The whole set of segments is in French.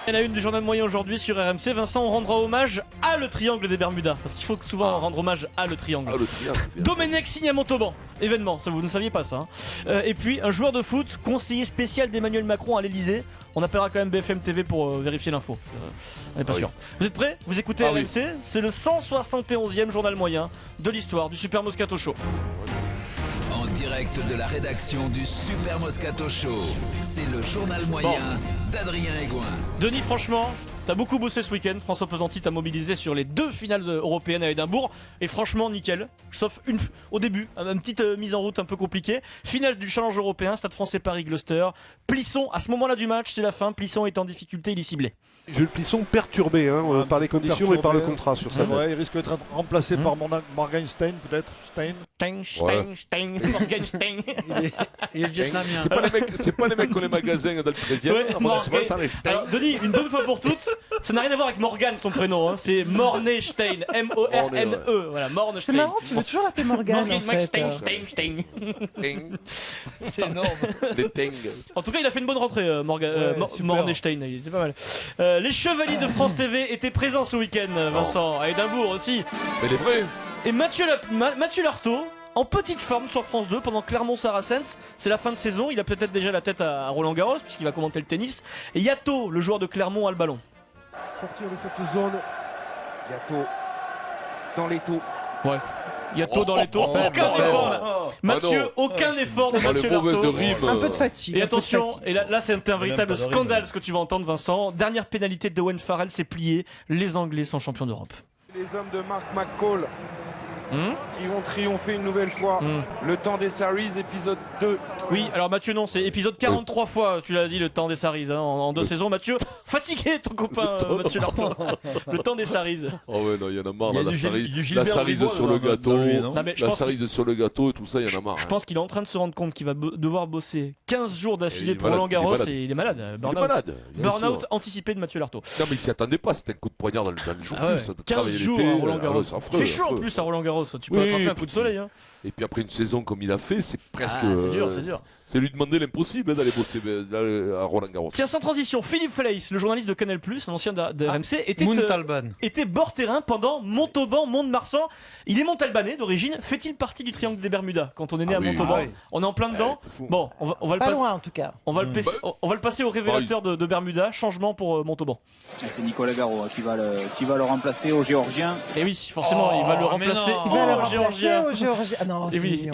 Il y en a une du journal moyen aujourd'hui sur RMC. Vincent, on rendra hommage à le triangle des Bermudas. Parce qu'il faut souvent rendre hommage à le triangle. Ah, le triangle. Domenech signe à Montauban. Événement, ça vous ne saviez pas ça. Et puis un joueur de foot, conseiller spécial d'Emmanuel Macron à l'Elysée. On appellera quand même BFM TV pour vérifier l'info. On n'est pas sûr. Vous êtes prêts? Vous écoutez RMC? C'est le 171e journal moyen de l'histoire du Super Moscato Show. En direct de la rédaction du Super Moscato Show, c'est le journal moyen d'Adrien Egoin. Denis, franchement, t'as beaucoup bossé ce week-end. François Pesanti t'a mobilisé sur les 2 finales européennes à Édimbourg. Et franchement, nickel. Sauf une au début, une petite mise en route un peu compliquée. Finale du Challenge européen, Stade Français Paris-Gloucester. Plisson, à ce moment-là du match, c'est la fin. Plisson est en difficulté, il est ciblé. Jules Plisson perturbé par les conditions et par le contrat sur sa tête. Il risque d'être remplacé par Morgenstein peut-être. Morgenstein. Il est vietnamien. C'est pas les mecs qui ont les magasins dans le 13e. Alors, Denis, une bonne fois pour toutes, ça n'a rien à voir avec Morgan, son prénom. Hein. C'est Mornestein. M-O-R-N-E. Voilà, Mornestein. C'est marrant, tu veux toujours l'appeler Morgan. C'est énorme. Les Teng. En tout cas, il a fait une bonne rentrée, Mornestein. Il était pas mal. Les Chevaliers de France TV étaient présents ce week-end, Vincent, à Édimbourg aussi. Mais les vrais. Et Mathieu Lartaud, en petite forme sur France 2 pendant Clermont-Saracens. C'est la fin de saison, il a peut-être déjà la tête à Roland Garros puisqu'il va commenter le tennis. Et Yato, le joueur de Clermont, a le ballon. Sortir de cette zone. Yato dans les taux. Ouais. Yato dans les taux. Aucun effort. Mathieu, aucun effort de Mathieu Lartaud. Un peu de fatigue. Et attention, et là c'est un véritable scandale ce que tu vas entendre, Vincent. Dernière pénalité de Owen Farrell, c'est plié. Les Anglais sont champions d'Europe. Les hommes de Mark McCall qui vont triompher une nouvelle fois. Le temps des Saris, épisode 2. Oui, alors Mathieu, non, c'est épisode 43 fois, tu l'as dit, le temps des Saris, hein, en 2 saisons. Mathieu, fatigué ton copain, Mathieu Lartaud. Le temps des Saris. Oh ouais, non, il y en a marre, là, la Gilbert cerise Bribois, sur le gâteau, la cerise sur le gâteau et tout ça, il y en a marre. Je pense qu'il est en train de se rendre compte qu'il va devoir bosser 15 jours d'affilée pour Roland Garros et il est malade. Burnout anticipé de Mathieu Lartaud. Non, mais il s'y attendait pas, c'était un coup de poignard dans le jour. 15 jours à Roland Garros. Il fait chaud en plus à Roland Garros, tu peux attraper un coup de soleil. Hein. Et puis après une saison comme il a fait, c'est presque. C'est dur, c'est dur. C'est lui demander l'impossible d'aller bosser à Roland Garros. Tiens, sans transition, Philippe Fleiss, le journaliste de Canal+, un ancien de RMC, était bord terrain pendant Montauban-Mont-de-Marsan. Il est montalbanais d'origine. Fait-il partie du triangle des Bermudas quand on est né à Montauban? On est en plein dedans. Bon, on va le Pas passer. loin en tout cas. On va le passer au révélateur de Bermuda. Changement pour Montauban. C'est Nicolas Garot qui va le remplacer au Géorgien. Et oui, forcément, il va le remplacer au Géorgien. Ah non, et oui,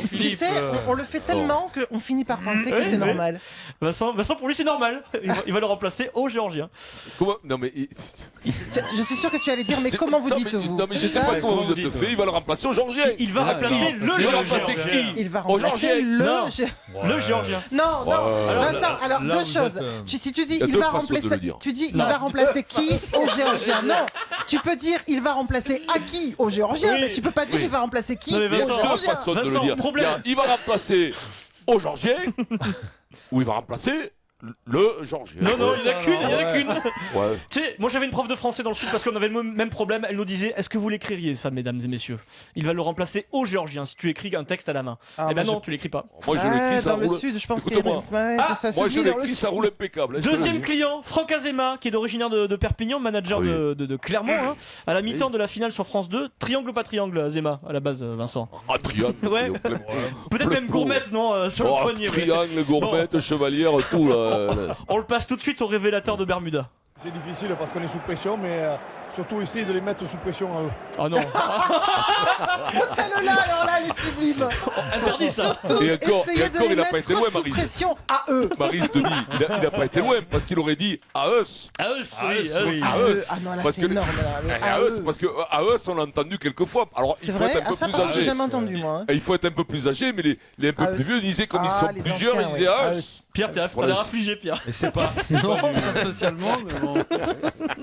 tu sais, on le fait tellement qu'on finit par penser que c'est normal. Vincent, pour lui c'est normal. Il va le remplacer au Géorgien. Comment? Non mais. Je suis sûr que tu allais dire, mais comment vous dites-vous? Non mais je sais pas comment vous êtes fait. Il va le remplacer au Géorgien. Il va remplacer le Géorgien. Il va remplacer le Géorgien. Non. Vincent, alors 2 choses. Si tu dis il va remplacer, tu dis il va remplacer qui au Géorgien? Non. Tu peux dire il va remplacer à qui au Géorgien, mais tu peux pas dire il va remplacer qui au Géorgien. Il va remplacer au Géorgien ou il va remplacer le Géorgien. Non, il n'y en a qu'une. Ouais. Tu sais, moi j'avais une prof de français dans le sud parce qu'on avait le même problème. Elle nous disait, est-ce que vous l'écririez ça, mesdames et messieurs? Il va le remplacer au Géorgien si tu écris un texte à la main. Eh ben non, tu l'écris pas. Moi je l'écris, ça roule. Dans le sud, je pense qu'il y a moi je l'écris, ça roule impeccable. Deuxième client, Franck Azema, qui est originaire de Perpignan, manager de Clermont. Hein, à la mi-temps de la finale sur France 2. Triangle ou pas triangle, Azema, à la base, Vincent? Ah, triangle. Ouais. Peut-être même gourmette, non, sur le poignet. Triangle, gourmette, chevalière, tout là. On le passe tout de suite au révélateur de Bermuda. C'est difficile parce qu'on est sous pression, mais surtout essayer de les mettre sous pression à eux. Oh non. Celle-là, alors là, elle est sublime. Interdit ça. Et encore, il n'a pas été loin, sous Marie. pression à eux. Maryse Denis, il n'a pas été loin parce qu'il aurait dit à us. À us, oui. À eux. Ah non, là c'est énorme. À us, parce que à us, on l'a entendu quelques fois. Alors il faut être un peu plus âgé. J'ai jamais entendu moi. Il faut être un peu plus âgé, mais les un peu plus vieux disaient comme ils sont plusieurs, ils disaient à us. Pierre, t'as l'air affligé, Pierre. Et c'est pas spécialement, mais bon.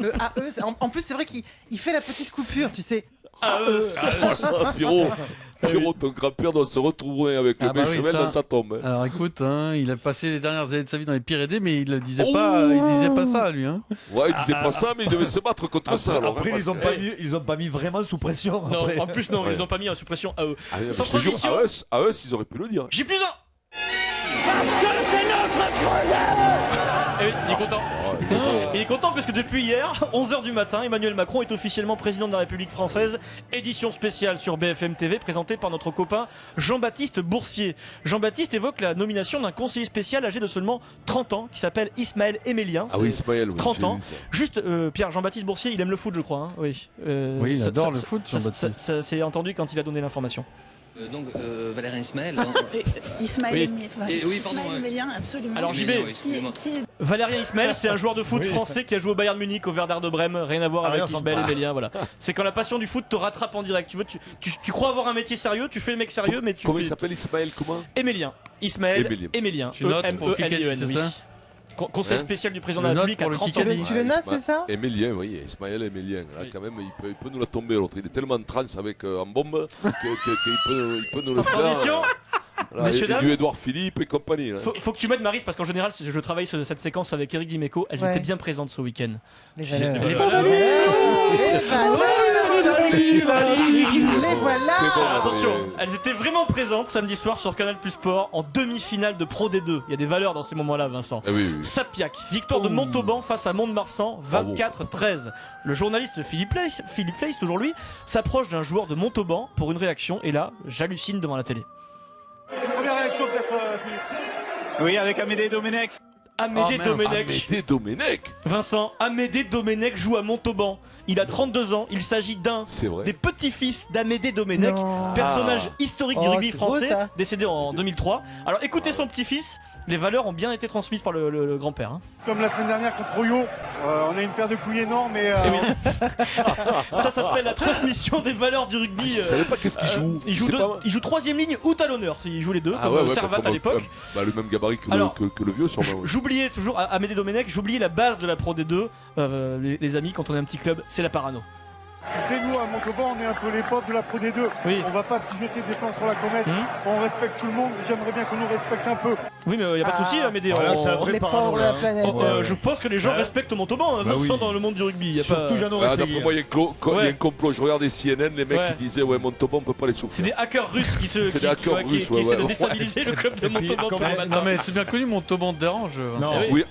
Le AE, en plus c'est vrai qu'il fait la petite coupure, tu sais. Pierrot, ton grand-père doit se retrouver avec le béchevel dans sa tombe. Alors écoute, il a passé les dernières années de sa vie dans les Pyrénées, mais il ne disait pas ça, lui. Ouais, il disait pas ça, mais il devait se battre contre ça. Après, ils ont pas mis vraiment sous pression. Non, en plus, non, ils ont pas mis en sous pression à eux. Sans transition. À eux, ils auraient pu le dire. J+1. Parce que c'est notre projet. Il Il est content. Il est content parce que depuis hier, 11h du matin, Emmanuel Macron est officiellement président de la République française. Édition spéciale sur BFM TV présentée par notre copain Jean-Baptiste Boursier. Jean-Baptiste évoque la nomination d'un conseiller spécial âgé de seulement 30 ans qui s'appelle Ismaël Emélien. Ah oui, Ismaël, oui, 30 ans. j'ai vu ça. Juste, Pierre, Jean-Baptiste Boursier, il aime le foot, je crois. Hein, oui. Oui, il adore le foot, Jean-Baptiste. Ça s'est entendu quand il a donné l'information. Donc Valérien Ismaël. Ismaël Emélien, absolument. Alors JB, qui est... Valérien Ismaël, c'est un joueur de foot français qui a joué au Bayern Munich, au Werder de Brême, rien à voir avec Ismaël Emélien, voilà. C'est quand la passion du foot te rattrape en direct. Tu crois avoir un métier sérieux, tu fais le mec sérieux, mais tu Comment fais... il s'appelle Ismaël, comment Emélien. Ismaël Emélien. Tu notes pour Kikadi, c'est ça Conseil spécial du président de la République à 30 ans. Tu le notes, c'est ça? Emélien, oui, Ismaël Emélien. Là, quand même, il peut nous la tomber, l'autre. Il est tellement en transe avec en bombe qu'il peut nous le faire. Transition. Voilà, Messieurs, dames, du Édouard Philippe et compagnie. Là. Faut que tu m'aides, Maryse, parce qu'en général, je travaille sur cette séquence avec Eric Dimeco. Elles étaient bien présentes ce week-end. Les valeurs. voilà. Attention, elles étaient vraiment présentes samedi soir sur Canal Plus Sport en demi-finale de Pro D2. Il y a des valeurs dans ces moments-là, Vincent. Ah oui. Sapiac, victoire de Montauban face à Mont-de-Marsan, 24-13. Le journaliste Philippe Fleiss, toujours lui, s'approche d'un joueur de Montauban pour une réaction. Et là, j'hallucine devant la télé. Première réaction peut-être, Philippe. Oui, avec Amédée Domenech. Amédée Domenech. Amédée Domenech. Vincent, Amédée Domenech joue à Montauban. Il a 32 ans, il s'agit d'un des petits-fils d'Amédée Domenech, personnage historique du rugby français, décédé en 2003. Alors écoutez son petit-fils, les valeurs ont bien été transmises par le grand-père. Hein. Comme la semaine dernière contre Rouillot, on a une paire de couilles énormes et... Ça s'appelle la transmission des valeurs du rugby. Je savais pas qu'est-ce qu'il joue. Il joue troisième ligne ou talonneur, il joue les deux, comme Servat à l'époque. Le même gabarit que le vieux sûrement. J'oubliais toujours, Amédée Domenech, j'oubliais la base de la Pro D2, les amis, quand on est un petit club, c'est la parano. Tu sais, nous à Montauban, on est un peu les potes de la Pro D2. Oui. On va pas se jeter des plans sur la comète. On respecte tout le monde. J'aimerais bien qu'on nous respecte un peu. Oui, mais y a pas de souci, Amédée. Les pauvres de la planète. Je pense que les gens respectent Montauban, Vincent, dans le monde du rugby. Y a Surtout, j'en aurais essayé. D'après moi, il y a un complot. Je regardais CNN, les mecs qui disaient Montauban, on peut pas les souffrir. C'est des hackers russes qui essaient de déstabiliser le club de Montauban tous les matins. Non, mais c'est bien connu, Montauban dérange. Oui,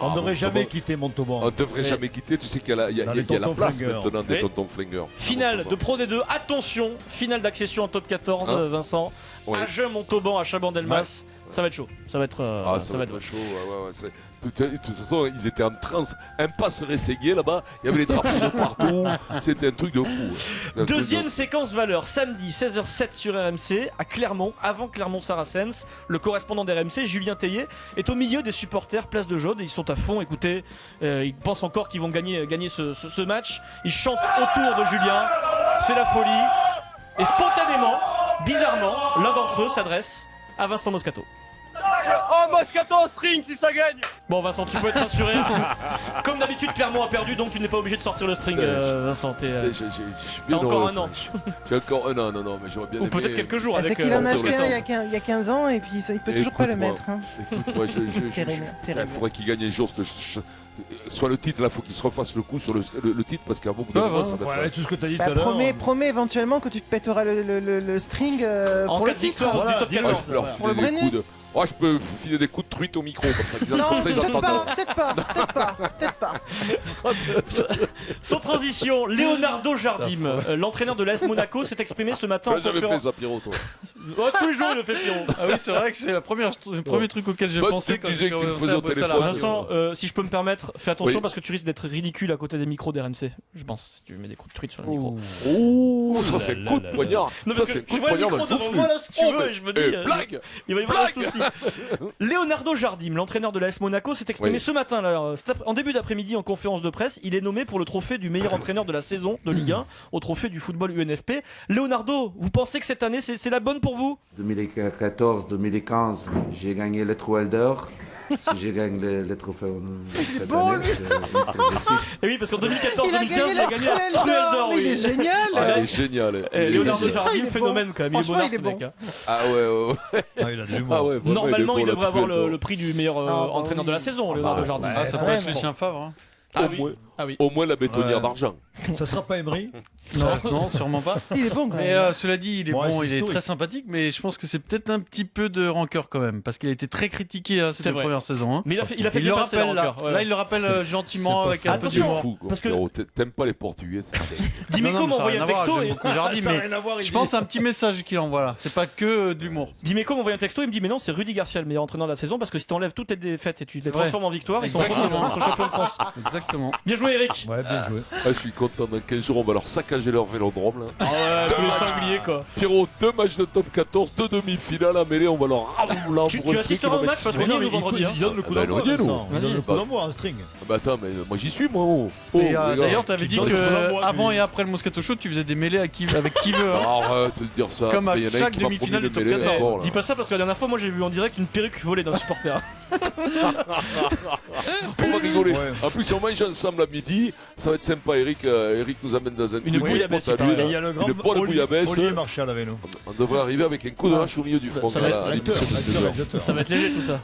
on devrait jamais quitter Montauban. On devrait jamais quitter. Tu sais qu'il y a la place maintenant des tontons flingueurs. Finale de Pro D2, attention, finale d'accession en top 14, Vincent. Agen Montauban à Chabandelmas. Ça va être chaud. Ça va être chaud. De toute façon, ils étaient en transe. Un pas serait ségué là-bas. Il y avait les drapeaux de partout. C'était un truc de fou. Deuxième séquence valeur, samedi 16h07 sur RMC à Clermont, avant Clermont-Saracens. Le correspondant d'RMC, Julien Théier, est au milieu des supporters place de Jaude. Ils sont à fond. Écoutez, ils pensent encore qu'ils vont gagner ce match. Ils chantent autour de Julien. C'est la folie. Et spontanément, bizarrement, l'un d'entre eux s'adresse à Vincent Moscato. Oh, Moscato en string si ça gagne. Bon, Vincent, tu peux être rassuré. Comme d'habitude, Clermont a perdu, donc tu n'es pas obligé de sortir le string, Vincent. T'as encore un an. J'ai encore un an, non, mais j'aurais bien aimé. Ou peut-être quelques jours avec. C'est qu'il en a acheté un il y a 15 ans et puis il peut toujours pas le mettre. Écoute-moi, il faudrait qu'il gagne un jour. Soit le titre, là, faut qu'il se refasse le coup sur le titre parce qu'à beaucoup de moment, ça va faire. Tout ce que t'as dit tout à l'heure. Promets éventuellement que tu pèteras le string pour le titre. Du top 14. Pour le Brennus. Je peux filer des coups de truite au micro comme Non, ça ils entendent. Peut-être pas. Sans transition, Leonardo Jardim, l'entraîneur de l'AS Monaco, s'est exprimé ce matin en conférence. J'avais fait ça, Pierrot, toi. Tous les jours, il le fait, Pierrot. Ah oui, c'est vrai que c'est le premier truc auquel j'ai pensé quand disais que tu le faisais au téléphone. Vincent, si je peux me permettre, fais attention parce que tu risques d'être ridicule à côté des micros d'RMC. Je pense. Si tu mets des coups de truite sur le micro. Oh, ça c'est coup de poignard. Non, parce que tu vois le micro devant moi là, si tu veux, et je me dis. Blague. Il va y avoir un souci. Leonardo Jardim, l'entraîneur de l'AS Monaco, s'est exprimé ce matin, là, en début d'après-midi en conférence de presse. Il est nommé pour le trophée du meilleur entraîneur de la saison de Ligue 1, au trophée du football UNFP. Leonardo, vous pensez que cette année c'est la bonne pour vous? 2014-2015, j'ai gagné le Trophée d'or. Si j'ai gagné le trophée cette année, et oui, parce qu'en 2014-2015, il a gagné le Cruel d'or. Il est génial. Il est génial. Leonardo Jardim, phénomène quand même. Il est bonheur ce mec. Ah ouais. Il a de l'humour. Normalement, il devrait avoir le prix du meilleur entraîneur de la saison, Leonardo Jardim. Ça pourrait être Lucien Favre. Ah oui. Au moins la bétonnière d'argent. Ça sera pas Emery? Non, sûrement pas. Il est bon quand Mais même. cela dit, il est Ouais, bon, c'est il est historique. très sympathique, mais je pense que c'est peut-être un petit peu de rancœur quand même, parce qu'il a été très critiqué C'est cette vrai. première saison. Hein. Mais il a fait Il bien le passer la rappelle là. rancœur, ouais. Là, il le rappelle gentiment C'est avec pas un peu Attention, d'humour. Fou, quoi. parce que- Frérot, t'aimes pas les Portugais, c'est Dimeco Non, m'a ça a envoyé rien un à voir, texto j'aime et... beaucoup Jardy, Ça a mais rien à voir, il je dit. pense à un petit message qu'il envoie là. C'est pas que de l'humour. Dimeco m'a envoyé un texto, il me dit mais non c'est Rudy Garcia le meilleur entraîneur de la saison parce que si t'enlèves toutes les défaites et tu les vrai. transformes en victoire, ils sont Exactement. champions de France. Exactement. Bien joué Eric. Ouais, bien joué. Ah, je suis content, dans 15 jours on va leur saccager leur vélodrome là. Ah ouais, tous les sangliers quoi. Pierrot, 2 matchs de top 14, 2 demi-finales à mêlée, on va leur Tu assisteras au match parce qu'on y est nous vendredi. Il donne le coup Ah bah, d'envoi, on y est, nous. Vincent. Il donne le coup Vas-y. d'envoi en string. Bah attends, mais moi j'y suis moi. Oh, Et les gars. d'ailleurs, t'avais dit donnes le coup d'envoi, que avant lui. et après le Moscato Show, tu faisais des mêlées avec qui veut. Hein. Arrête de dire ça. Comme à Il y en a chaque qui m'a demi-finale promis du top de mêler 14. encore, là. Dis pas ça parce que la dernière fois moi j'ai vu en direct une perruque volée d'un supporter. On va rigoler. Ouais. En plus, on mange ensemble à midi. Ça va être sympa. Eric nous amène dans un truc. bouillabaisse, pour il paraît. saluer, Et il y a le grand une bonne bouillabaisse. Olivier Marchal avec nous. On devrait arriver avec un coup de hache au milieu du front Ça va à être l'émission de 16h. Ça va être léger tout ça.